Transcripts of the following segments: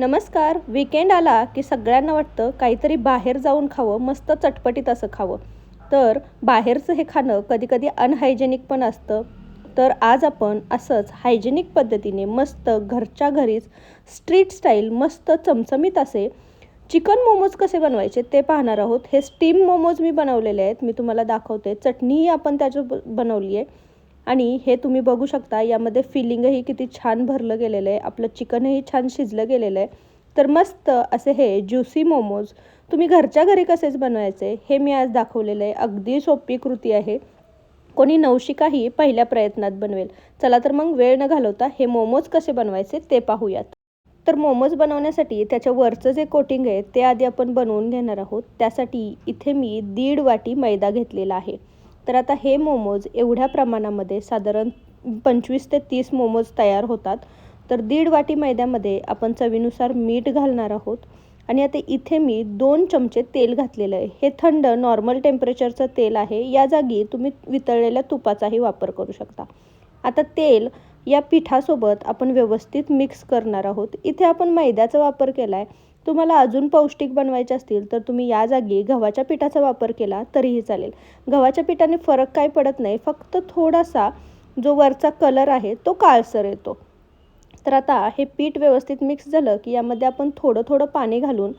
नमस्कार. वीकेंड आला की सगळ्यांना वाटतं काहीतरी बाहेर जाऊन खावं, मस्त चटपटीत असं खावं. तर बाहेरचं हे खाणं कधी-कधी अनहायजेनिक पण असतं. तर आज आपण असंच हायजेनिक पद्धतीने मस्त घरच्या घरीच स्ट्रीट स्टाईल मस्त चमचमीत असे चिकन मोमोज कसे बनवायचे ते पाहणार आहोत. हे स्टीम मोमोज मी बनवलेले आहेत. मी तुम्हाला दाखवते. चटणीही आपण त्याच्यात बनवली आहे. आणि हे तुम्ही बघू शकता यामध्ये फिलिंगही किती छान भरलं गेलेलं आहे. आपलं चिकनही छान शिजलं गेलेलं आहे. तर मस्त असे हे ज्युसी मोमोज तुम्ही घरच्या घरी कसेच बनवायचे हे मी आज दाखवलेलं आहे. अगदी सोपी कृती आहे. कोणी नवशिकाही पहिल्या प्रयत्नात बनवेल. चला तर मग वेळ न घालवता हे मोमोज कसे बनवायचे ते पाहूयात. तर मोमोज बनवण्यासाठी त्याच्या वरचं जे कोटिंग आहे ते आधी आपण बनवून घेणार आहोत. त्यासाठी इथे मी 1.5 वाटी मैदा घेतलेला आहे. तर आता हे मोमोज एवढ्या प्रमाणामध्ये साधारण 25 ते 30 मोमोज तयार होतात. तर 1.5 वाटी मैद्यामध्ये आपण चवीनुसार मीठ घालणार आहोत. आणि आता इथे मी 2 चमचे तेल घातलेलं आहे. हे थंड नॉर्मल टेम्परेचरचं तेल आहे. या जागी तुम्ही वितळलेल्या तुपाचाही वापर करू शकता. आता तेल या पिठासोबत आपण व्यवस्थित मिक्स करणार आहोत. इथे आपण मैद्याचा वापर केला आहे. तुम्हाला अजून पौष्टिक बनवायचे असतील तर तुम्ही या जागी गव्हाच्या पिठाचा वापर केला तरीही चालेल. गव्हाच्या पिठाने फरक काय पडत नाही, फक्त थोडासा जो वरचा कलर आहे तो काळसर येतो. तर आता हे पीठ व्यवस्थित मिक्स झालं की यामध्ये आपण थोडं थोडं पाणी घालून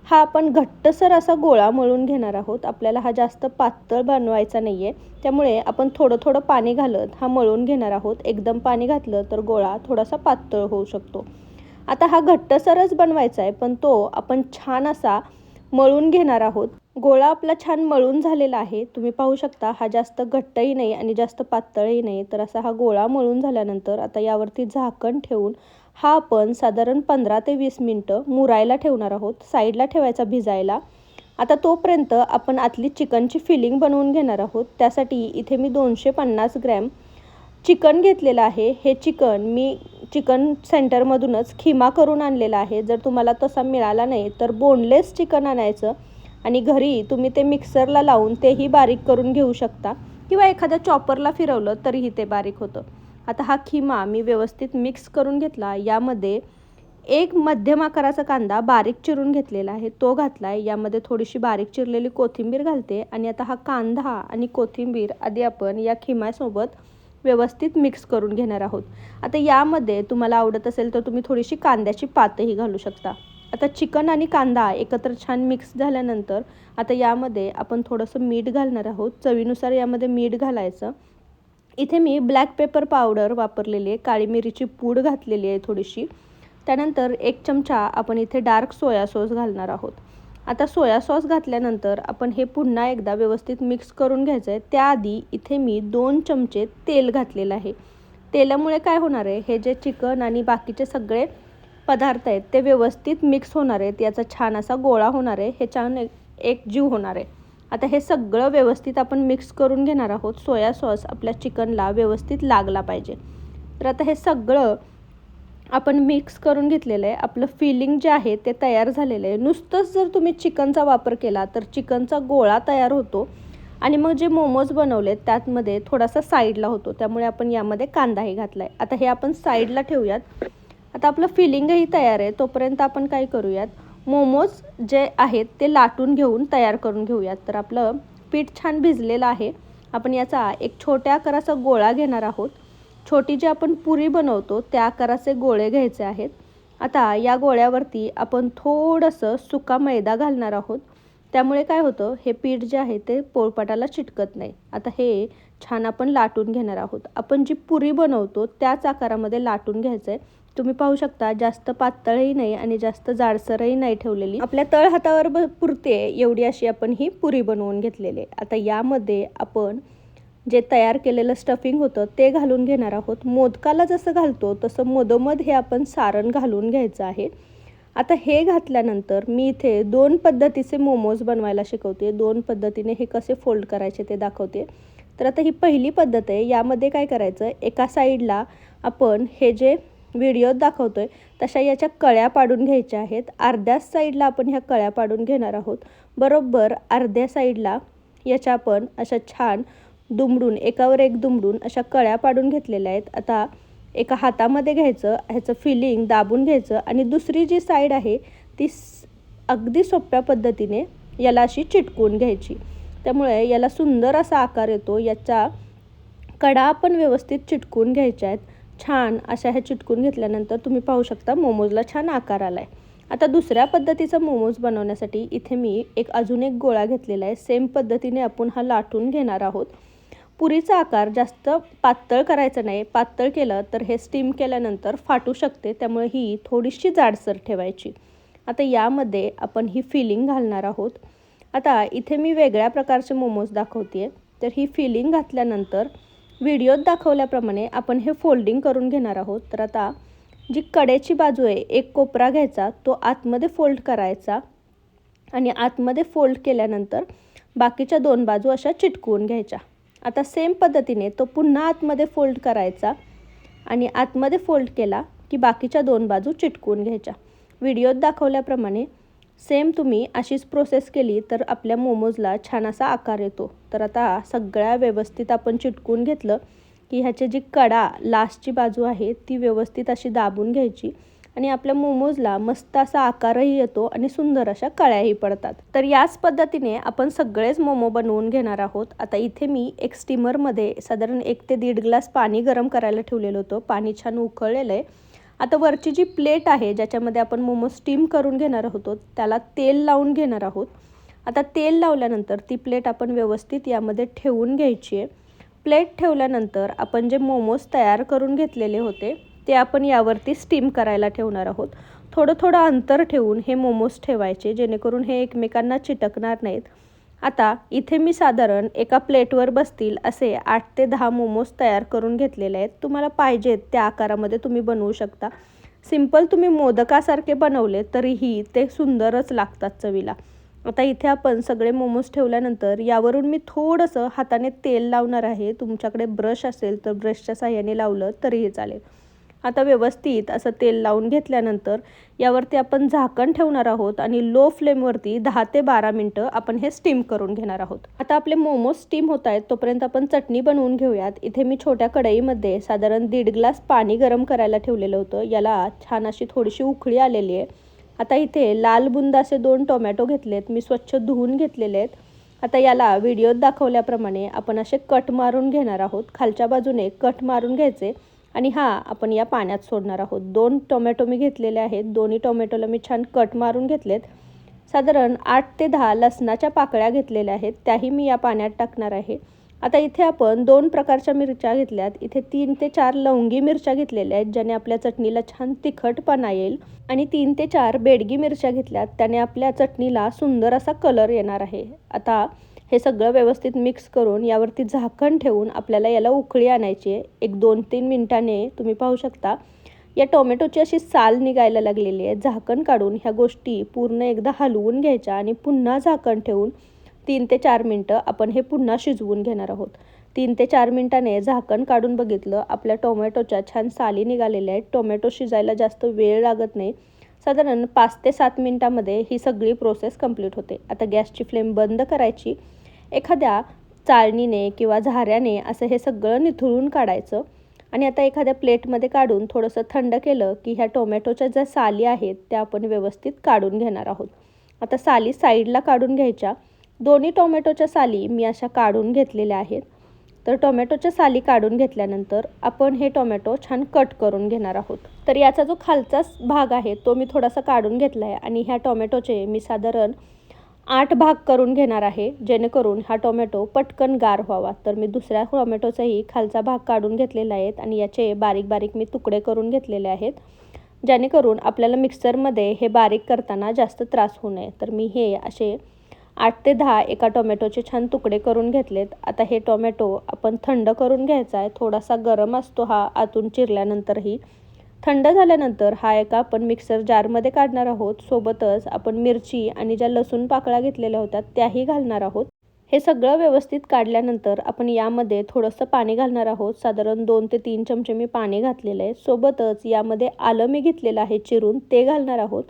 हा आपण घट्टसर असा गोळा मळून घेणार आहोत. आपल्याला हा जास्त पातळ बनवायचा नाही आहे. त्यामुळे आपण थोडं थोडं पाणी घालत हा मळून घेणार आहोत. एकदम पाणी घातलं तर गोळा थोडासा पातळ होऊ शकतो. आता हा घट्टसरच बनवायचा आहे, पण तो आपण छान असा मळून घेणार आहोत. गोळा आपला छान मळून झालेला आहे. तुम्ही पाहू शकता हा जास्त घट्टही नाही आणि जास्त पातळही नाही. तर असा हा गोळा मळून झाल्यानंतर आता यावरती झाकण ठेवून हा आपण साधारण 15 ते 20 मिनटं मुरायला ठेवणार आहोत. साईडला ठेवायचा भिजायला. आता तोपर्यंत आपण आतली चिकनची फिलिंग बनवून घेणार आहोत. त्यासाठी इथे मी 250 ग्रॅम चिकन घेतलेलं आहे. हे चिकन मी चिकन सेंटरमधूनच खिमा करून आणलेला आहे. जर तुम्हाला तसा मिळाला नाही तर बोनलेस चिकन आणायचं आणि घरी तुम्ही ते मिक्सरला लावून तेही बारीक करून घेऊ शकता किंवा एखाद्या चॉपरला फिरवलं तरीही ते बारीक होतं. आता हा खिमा मी व्यवस्थित मिक्स करून घेतला. यामध्ये एक मध्यम आकाराचा कांदा बारीक चिरून घेतलेला आहे तो घातला आहे. यामध्ये थोडीशी बारीक चिरलेली कोथिंबीर घालते आणि आता हा कांदा आणि कोथिंबीर आधी आपण या खिम्यासोबत व्यवस्थित मिक्स करून घेणार आहोत. आता यामध्ये तुम्हाला आवडत असेल तर तुम्ही थोडीशी कांद्याची पातही घालू शकता. आता चिकन आणि कांदा एकत्र छान मिक्स झाल्यानंतर आता यामध्ये आपण थोडंसं मीठ घालणार आहोत. चवीनुसार यामध्ये मीठ घालायचं. इथे मी ब्लॅक पेपर पावडर वापरलेली आहे. काळी मिरीची पूड घातलेली आहे थोडीशी. त्यानंतर 1 चमचा आपण इथे डार्क सोया सॉस घालणार आहोत. आता सोया सॉस घातल्यानंतर आपण हे पुन्हा एकदा व्यवस्थित मिक्स करून घ्यायचं आहे. त्याआधी इथे मी 2 चमचे तेल घातलेलं आहे. तेलामुळे काय होणार आहे, हे जे चिकन आणि बाकीचे सगळे पदार्थ आहेत ते व्यवस्थित मिक्स होणार आहेत. याचा छान असा गोळा होणार आहे. हे छान एकजीव होणार आहे. आता हे सगळं व्यवस्थित आपण मिक्स करून घेणार आहोत. सोया सॉस आपल्या चिकनला व्यवस्थित लागला पाहिजे. तर आता हे सगळं आपण मिक्स करून घेतलेलं आहे. आपलं फिलिंग जे आहे ते तयार झालेलं आहे. नुसतंच जर तुम्ही चिकनचा वापर केला तर चिकनचा गोळा तयार होतो आणि मग जे मोमोज बनवलेत त्यामध्ये थोडासा साईडला होतो. त्यामुळे आपण यामध्ये कांदाही घातला आहे. आता हे आपण साईडला ठेवूयात. आता आपलं फिलिंगही तयार आहे. तोपर्यंत आपण काय करूयात, मोमोज जे आहेत ते लाटून घेऊन तयार करून घेऊयात. तर आपलं पीठ छान भिजलेलं आहे. आपण याचा एक छोट्या आकाराचा गोळा घेणार आहोत. छोटी जी आपण पुरी बनवतो त्या आकाराचे गोळे घ्यायचे आहेत. आता या गोळ्यावरती आपण थोडंसं सुका मैदा घालणार आहोत. त्यामुळे काय होतं, हे पीठ जे आहे ते पोळपाटाला चिटकत नाही. आता हे छान आपण लाटून घेणार आहोत. आपण जी पुरी बनवतो त्याच आकारामध्ये लाटून घ्यायचं आहे. तुम्ही पाहू शकता जास्त पातळही नाही आणि जास्त जाडसरही नाही ठेवलेली. आपल्या तळ हातावर पुरते एवढी अशी आपण ही पुरी बनवून घेतलेली आहे. आता यामध्ये आपण जे तयार केलेलं स्टफिंग होतं ते घालून घेणार आहोत. मोदकाला जसं घालतो तसं मधोमध हे आपण सारण घालून घ्यायचं आहे. आता हे घातल्यानंतर मी इथे 2 पद्धतीचे मोमोज बनवायला शिकवते. 2 पद्धतीने हे कसे फोल्ड करायचे ते दाखवते. तर आता ही पहिली पद्धत आहे. यामध्ये काय करायचं, एका साईडला आपण हे जे व्हिडिओत दाखवतोय तशा याच्या कळ्या पाडून घ्यायच्या आहेत. अर्ध्याच साईडला आपण ह्या कळ्या पाडून घेणार आहोत. बरोबर अर्ध्या साईडला याच्या आपण अशा छान दुमडून एकावर एक दुमडून अशा कळ्या पाडून घेतलेल्या आहेत. आता एका हातामध्ये घ्यायचं, ह्याचं फिलिंग दाबून घ्यायचं आणि दुसरी जी साईड आहे ती अगदी सोप्या पद्धतीने याला अशी चिटकवून घ्यायची. त्यामुळे याला सुंदर असा आकार येतो. याच्या कडा पण व्यवस्थित चिटकवून घ्यायच्या आहेत. छान अशा ह्या चिटकून घेतल्यानंतर तुम्ही पाहू शकता मोमोजला छान आकार आला आहे. आता दुसऱ्या पद्धतीचा मोमोज बनवण्यासाठी इथे मी अजून एक गोळा घेतलेला आहे. सेम पद्धतीने आपण हा लाटून घेणार आहोत. पुरीचा आकार जास्त पातळ करायचा नाही. पातळ केलं तर हे स्टीम केल्यानंतर फाटू शकते, त्यामुळे ही थोडीशी जाडसर ठेवायची. आता यामध्ये आपण ही फिलिंग घालणार आहोत. आता इथे मी वेगळ्या प्रकारचे मोमोज दाखवते आहे. तर ही फिलिंग घातल्यानंतर व्हिडिओत दाखवल्याप्रमाणे आपण हे फोल्डिंग करून घेणार आहोत. तर आता जी कडेची बाजू आहे एक कोपरा घ्यायचा, तो आतमध्ये फोल्ड करायचा आणि आतमध्ये फोल्ड केल्यानंतर बाकीच्या 2 बाजू अशा चिटकवून घ्यायच्या. आता सेम पद्धतीने तो पुन्हा आतमध्ये फोल्ड करायचा आणि आतमध्ये फोल्ड केला की बाकीच्या 2 बाजू चिटकवून घ्यायच्या. व्हिडिओत दाखवल्याप्रमाणे सेम तुम्ही अशीच प्रोसेस केली तर आपल्या मोमोजला छान असा आकार येतो. तर आता सगळ्या व्यवस्थित आपण चिटकून घेतलं की ह्याची जी कडा लास्टची बाजू आहे ती व्यवस्थित अशी दाबून घ्यायची आणि आपल्या मोमोजला मस्त असा आकारही येतो आणि सुंदर अशा कळ्याही पडतात. तर याच पद्धतीने आपण सगळेच मोमो बनवून घेणार आहोत. आता इथे मी एक स्टीमरमध्ये साधारण 1 ते 1.5 ग्लास पाणी गरम करायला ठेवलेलं होतं. पाणी छान उकळलेलं आहे. आता वरची जी प्लेट आहे ज्याच्यामध्ये आपण मोमो स्टीम करून घेणार आहोत त्याला तेल लावून घेणार आहोत. आता तेल लावल्यानंतर ती प्लेट आपण व्यवस्थित यामध्ये ठेवून घ्यायची आहे. प्लेट ठेवल्यानंतर आपण जे मोमोज तयार करून घेतलेले होते ते आपण यावरती स्टीम करायला ठेवणार आहोत. थोडं थोडं अंतर ठेवून हे मोमोज ठेवायचे, जेणेकरून हे एकमेकांना चिटकणार नाहीत. आता इथे मी साधारण एका प्लेटवर बसतील असे 8 ते 10 मोमोज तयार करून घेतलेले आहेत. तुम्हाला पाहिजेत त्या आकारामध्ये तुम्ही बनवू शकता. सिंपल तुम्ही मोदकासारखे बनवले तरीही ते सुंदरच लागतात चवीला. आता इथे आपण सगळे मोमोज ठेवल्यानंतर यावरून मी थोडंसं हाताने तेल लावणार आहे. तुमच्याकडे ब्रश असेल तर ब्रशच्या साहाय्याने लावलं तरीही चालेल. आता व्यवस्थित असं तेल लावून घेतल्यानंतर यावरती आपण झाकण ठेवणार आहोत आणि लो फ्लेमवरती 10 ते 12 मिनटं आपण हे स्टीम करून घेणार आहोत. आता आपले मोमोज स्टीम होत आहेत तोपर्यंत आपण चटणी बनवून घेऊयात. इथे मी छोट्या कढईमध्ये साधारण 1.5 ग्लास पाणी गरम करायला ठेवलेलं होतं. याला छान अशी थोडीशी उकळी आलेली आहे. आता इथे लाल बुंद असे 2 टोमॅटो घेतलेत, मी स्वच्छ धुवून घेतलेले आहेत. आता याला व्हिडिओत दाखवल्याप्रमाणे आपण असे कट मारून घेणार आहोत. खालच्या बाजूने कट मारून घ्यायचे आणि आपण या पाण्यात सोडणार आहोत. 2 टोमॅटो मी घेतलेले आहेत. दोन्ही टोमॅटोला मी छान कट मारून घेतलेत. साधारण 8 ते 10 लसणाच्या पाकळ्या घेतलेल्या आहेत, त्याही मी या पाण्यात टाकणार आहे. आता इथे आपण 2 प्रकारच्या मिरच्या घेतल्यात. इथे 3 ते 4 लवंगी मिरच्या घेतलेल्या आहेत, ज्याने आपल्या चटणीला छान तिखटपणा येईल. आणि 3 ते 4 बेडगी मिरच्या घेतल्यात, त्याने आपल्या चटणीला सुंदर असा कलर येणार आहे. आता हे सगळं व्यवस्थित मिक्स करून यावरती झाकण ठेवून आपल्याला याला उकळी आणायची आहे. 1-2-3 मिनिटांनी तुम्ही पाहू शकता या टोमॅटोची अशी साल निघायला लागलेली आहे. झाकण काढून ह्या गोष्टी पूर्ण एकदा हलवून घ्यायच्या आणि पुन्हा झाकण ठेवून 3 ते 4 मिनटं आपण हे पुन्हा शिजवून घेणार आहोत. 3 ते 4 मिनिटांनी झाकण काढून बघितलं, आपल्या टोमॅटोच्या छान साली निघालेल्या आहेत. टोमॅटो शिजायला जास्त वेळ लागत नाही. साधारण 5 ते 7 मिनिटांमध्ये ही सगळी प्रोसेस कंप्लीट होते. आता गॅसची फ्लेम बंद करायची. एखाद्या चाळणीने किंवा झाऱ्याने असं हे सगळं निथळून काढायचं आणि आता एखाद्या प्लेटमध्ये काढून थोडंसं थंड केलं की ह्या टोमॅटोच्या ज्या साली आहेत त्या आपण व्यवस्थित काढून घेणार आहोत. आता साली साईडला काढून घ्यायच्या. दोन्ही टोमॅटोच्या साली मी अशा काढून घेतलेल्या आहेत. तर टोमॅटोच्या साली काढून घेतल्यानंतर आपण हे टोमॅटो छान कट करून घेणार आहोत. तर याचा जो खालचा भाग आहे तो मी थोडासा काढून घेतला आहे आणि ह्या टोमॅटोचे मी साधारण 8 भाग करून घेणार आहे, जेणेकरून हा टोमॅटो पटकन गार व्हावा. तर मी दुसऱ्या टोमॅटोचाही खालचा भाग काढून घेतलेला आहे आणि याचे बारीक बारीक मी तुकडे करून घेतलेले आहेत, जेणेकरून आपल्याला मिक्सरमध्ये हे बारीक करताना जास्त त्रास होऊ नये. तर मी हे असे 8 ते 10 एका टोमॅटोचे छान तुकडे करून घेतलेत. आता हे टोमॅटो आपण थंड करून घ्यायचा आहे. थोडासा गरम असतो हा आतून चिरल्यानंतरही. थंड झाल्यानंतर एका आपण मिक्सर जारमध्ये काढणार आहोत. सोबतच आपण मिरची आणि ज्या लसूण पाकळ्या घेतलेल्या होत्या त्याही घालणार आहोत. हे सगळं व्यवस्थित काढल्यानंतर आपण यामध्ये थोडंसं पाणी घालणार आहोत. साधारण 2 ते 3 चमचे मी पाणी घातलेलं आहे. सोबतच यामध्ये आलं मी घेतलेलं आहे चिरून, ते घालणार आहोत.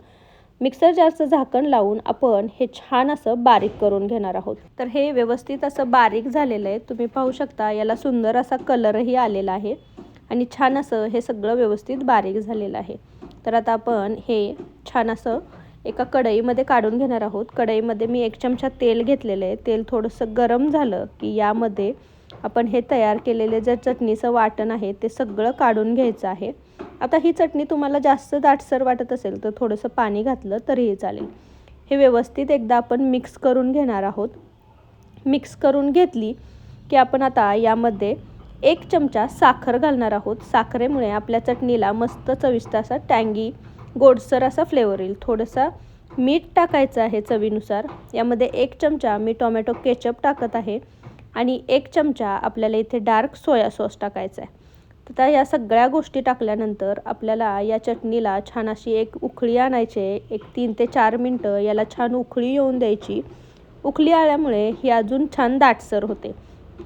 मिक्सर जारचं झाकण लावून आपण हे छान असं बारीक करून घेणार आहोत. तर हे व्यवस्थित असं बारीक झालेलं आहे. तुम्ही पाहू शकता याला सुंदर असा कलरही आलेला आहे. आणि छान असं हे सगळं व्यवस्थित बारीक झालेलं आहे. तर आता आपण हे छान असं एका कढईमध्ये काढून घेणार आहोत. कढईमध्ये मी 1 चमचा तेल घेतलेलं आहे. तेल थोडंसं गरम झालं की यामध्ये आपण हे तयार केलेले जे चटणीचं वाटण आहे ते सगळं काढून घ्यायचं आहे. आता ही चटणी तुम्हाला जास्त दाटसर वाटत असेल तर थोडंसं पाणी घातलं तरीही चालेल. हे व्यवस्थित एकदा आपण मिक्स करून घेणार आहोत. मिक्स करून घेतली की आपण आता यामध्ये 1 चमचा साखर घालणार आहोत. साखरेमुळे आपल्या चटणीला मस्त चविष्ट असा टँगी गोडसर असा फ्लेवर येईल. थोडंसं मीठ टाकायचं आहे चवीनुसार. यामध्ये 1 चमचा मी टोमॅटो केचप टाकत आहे आणि 1 चमचा आपल्याला इथे डार्क सोया सॉस टाकायचा आहे. तर या सगळ्या गोष्टी टाकल्यानंतर आपल्याला या चटणीला छान अशी एक उकळी आणायची आहे. एक 3 ते 4 मिनटं याला छान उकळी येऊन द्यायची. उकळी आल्यामुळे ही अजून छान दाटसर होते.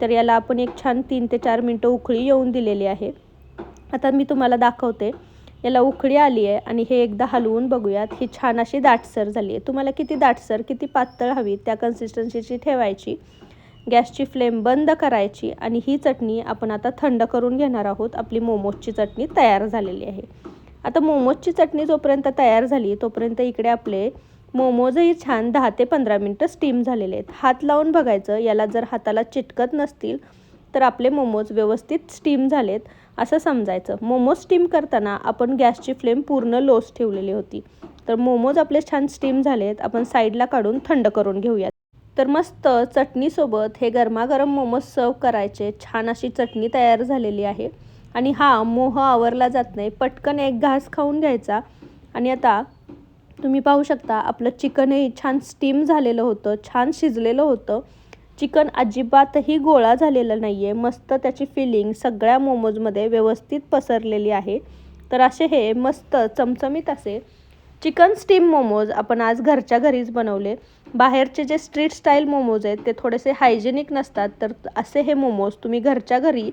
तर याला आपण एक छान 3 ते 4 मिनटं उकळी येऊन दिलेली आहे. आता मी तुम्हाला दाखवते. याला उकळी आली आहे आणि हे एकदा हलवून बघूयात. ही छान अशी दाटसर झाली आहे. तुम्हाला किती दाटसर किती पातळ हवी त्या कन्सिस्टन्सीची ठेवायची. गॅसची फ्लेम बंद करायची आणि ही चटणी आपण आता थंड करून घेणार आहोत. आपली मोमोजची चटणी तयार झालेली आहे. आता मोमोजची चटणी जोपर्यंत तयार झाली तोपर्यंत इकडे आपले मोमोजही छान 10 ते 15 मिनटं स्टीम झालेले आहेत. हात लावून बघायचं. याला जर हाताला चिटकत नसतील तर आपले मोमोज व्यवस्थित स्टीम झालेत असं समजायचं. मोमोज स्टीम करताना आपण गॅसची फ्लेम पूर्ण लोच ठेवलेली होती. तर मोमोज आपले छान स्टीम झालेत. आपण साईडला काढून थंड करून घेऊयात. तर मस्त चटणीसोबत हे गरमागरम मोमोज सर्व करायचे. छान अशी चटणी तयार झालेली आहे आणि हा मोह आवरला जात नाही. पटकन एक घास खाऊन घ्यायचा. आणि आता तुम्ही पाहू शकता आपलं चिकनही छान स्टीम झालेलं होतं, छान शिजलेलं होतं. चिकन अजिबातही गोळा झालेलं नाही आहे. मस्त त्याची फिलिंग सगळ्या मोमोजमध्ये व्यवस्थित पसरलेली आहे. तर असे हे मस्त चमचमीत असे चिकन स्टीम मोमोज आपण आज घरच्या घरीच बनवले. बाहेरचे जे स्ट्रीट स्टाईल मोमोज आहेत ते थोडेसे हायजेनिक नसतात. तर असे हे मोमोज तुम्ही घरच्या घरी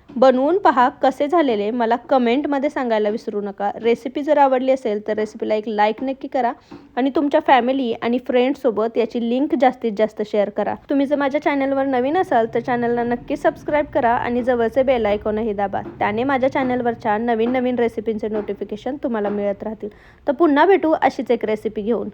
बनवून पहा. कसे झालेले मला कमेंटमध्ये सांगायला विसरू नका. रेसिपी जर आवडली असेल तर रेसिपीला एक लाईक नक्की करा आणि तुमच्या फॅमिली आणि फ्रेंड्ससोबत याची लिंक जास्तीत जास्त शेअर करा. तुम्ही जर माझ्या चॅनलवर नवीन असाल तर चॅनलला नक्की सबस्क्राईब करा आणि जवळचे बेल आयकॉनही दाबा. त्याने माझ्या चॅनलवरच्या नवीन नवीन रेसिपींचे नोटिफिकेशन तुम्हाला मिळत राहतील. तर पुन्हा भेटू अशीच एक रेसिपी घेऊन.